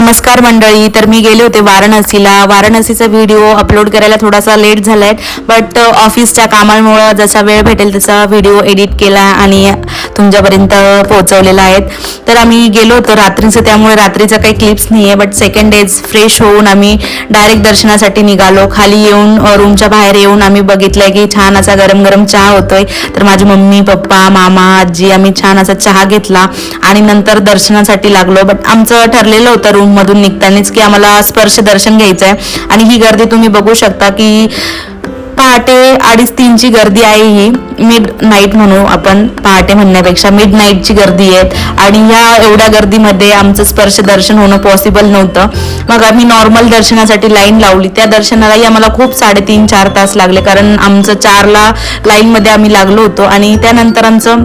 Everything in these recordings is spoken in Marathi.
नमस्कार मंडळी. तर मी गेले होते वाराणसीला. वाराणसीचा व्हिडिओ अपलोड करायला थोडासा लेट झालाय, बट ऑफिसच्या कामामुळे जसा वेळ भेटेल तसा व्हिडिओ एडिट केला आणि तुमच्यापर्यंत पोहोचवलेला आहे. तर आम्ही गेलो होतो रात्रीचं, त्यामुळे रात्रीचं काही क्लिप्स नाही आहे, बट सेकंड डेज फ्रेश होऊन आम्ही डायरेक्ट दर्शनासाठी निघालो. खाली येऊन रूमच्या बाहेर येऊन आम्ही बघितलंय की छान असा गरम गरम चहा होतोय. तर माझी मम्मी, पप्पा, मामा, आजी आम्ही छान असा चहा घेतला आणि नंतर दर्शनासाठी लागलो. बट आमचं ठरलेलं होतं रूम मधून निघतानाच की आम्हाला स्पर्श दर्शन घ्यायचं आहे. आणि ही गर्दी तुम्ही बघू शकता की पहाटे 2:30-3ची गर्दी आहे. ही मिड नाईट म्हणू आपण, पहाटे म्हणण्यापेक्षा मिड नाईटची गर्दी आहे. आणि ह्या एवढ्या गर्दीमध्ये आमचं स्पर्श दर्शन होणं पॉसिबल नव्हतं. मग आम्ही नॉर्मल दर्शनासाठी लाईन लावली. त्या दर्शनालाही आम्हाला खूप 3.5-4 तास लागले, कारण आमचं 4ला लाईनमध्ये आम्ही लागलो होतो. आणि त्यानंतर आमचं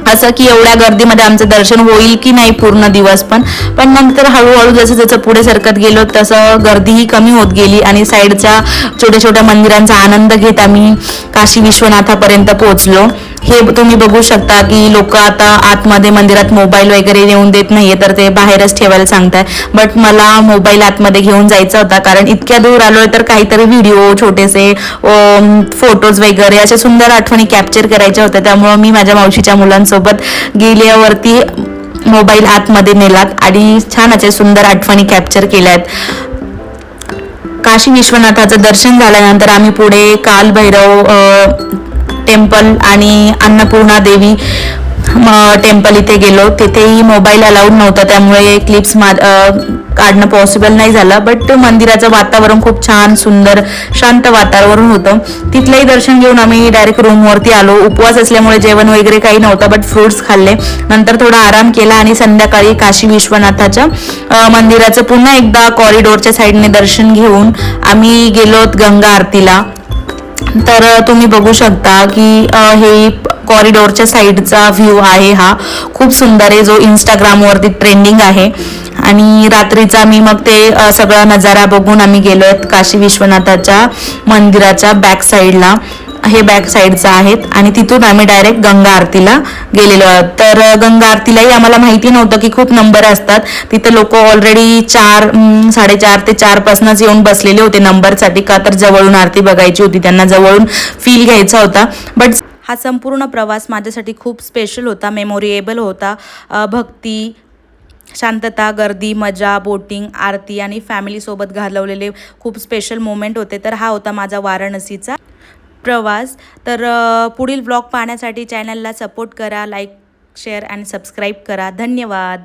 असं की एवढ्या गर्दीमध्ये आमचं दर्शन होईल की नाही पूर्ण दिवस, पण नंतर हळूहळू जसं जसं पुढे सरकत गेलो तसं गर्दीही कमी होत गेली आणि साईडच्या छोट्या छोट्या मंदिरांचा आनंद घेत आम्ही काशी विश्वनाथापर्यंत पोहोचलो. हे तुम्ही बघू शकता की लोक आता आतमध्ये मंदिरात मोबाईल वगैरे नेऊन देत नाहीये, तर ते बाहेरच ठेवायला सांगताय. बट मला मोबाईल आतमध्ये घेऊन जायचा होता, कारण इतक्या दूर आलोय तर काहीतरी व्हिडिओ, छोटेसे फोटोज वगैरे अशा सुंदर आठवणी कॅप्चर करायच्या होत्या. त्यामुळे मी माझ्या मावशीच्या मुलांसोबत गेल्यावरती मोबाईल आतमध्ये नेलात आणि छान अशा सुंदर आठवणी कॅप्चर केल्यात. काशी विश्वनाथाचं दर्शन झाल्यानंतर आम्ही पुढे कालभैरव टेम्पल आणि अन्नपूर्णा देवी टेम्पल इथे गेलो. तिथेही मोबाईल अलाउड नव्हता, त्यामुळे क्लिप्स काढणं पॉसिबल नाही झालं. बट मंदिराचं वातावरण खूप छान, सुंदर, शांत वातावरण होतं. तिथलंही दर्शन घेऊन आम्ही डायरेक्ट रूमवरती आलो. उपवास असल्यामुळे जेवण वगैरे काही नव्हतं, बट फ्रुट्स खाल्ले. नंतर थोडा आराम केला आणि संध्याकाळी काशी विश्वनाथाच्या मंदिराचं पुन्हा एकदा कॉरिडोरच्या साईडने दर्शन घेऊन आम्ही गेलोत गंगा आरतीला. तर तुम्ही बघू शकता की हे कॉरिडोरच्या साईडचा व्ह्यू आहे. हा खूप सुंदर आहे, जो इंस्टाग्रामवरती ट्रेंडिंग आहे. आणि रात्रीचा मी मग ते सगळा नजारा बघून आम्ही गेलोत काशी विश्वनाथाच्या मंदिराच्या बॅक साईडला. हे बॅक साईडचं आहेत आणि तिथून आम्ही डायरेक्ट गंगा आरतीला गेलेलो आहोत. तर गंगा आरतीलाही आम्हाला माहिती नव्हतं की खूप नंबर असतात. तिथे लोक ऑलरेडी 4-4:30 ते 4 पासूनच येऊन बसलेले होते नंबरसाठी, का तर जवळून आरती बघायची होती, त्यांना जवळून फील घ्यायचा होता. बट हा संपूर्ण प्रवास माझ्यासाठी खूप स्पेशल होता, मेमोरेबल होता. भक्ती, शांतता, गर्दी, मजा, बोटिंग, आरती आणि फॅमिलीसोबत घालवलेले खूप स्पेशल मोमेंट होते. तर हा होता माझा वाराणसीचा प्रवास. तर पुढील व्लॉग पाहण्यासाठी चॅनलला सपोर्ट करा, लाईक, शेअर आणि सबस्क्राईब करा. धन्यवाद.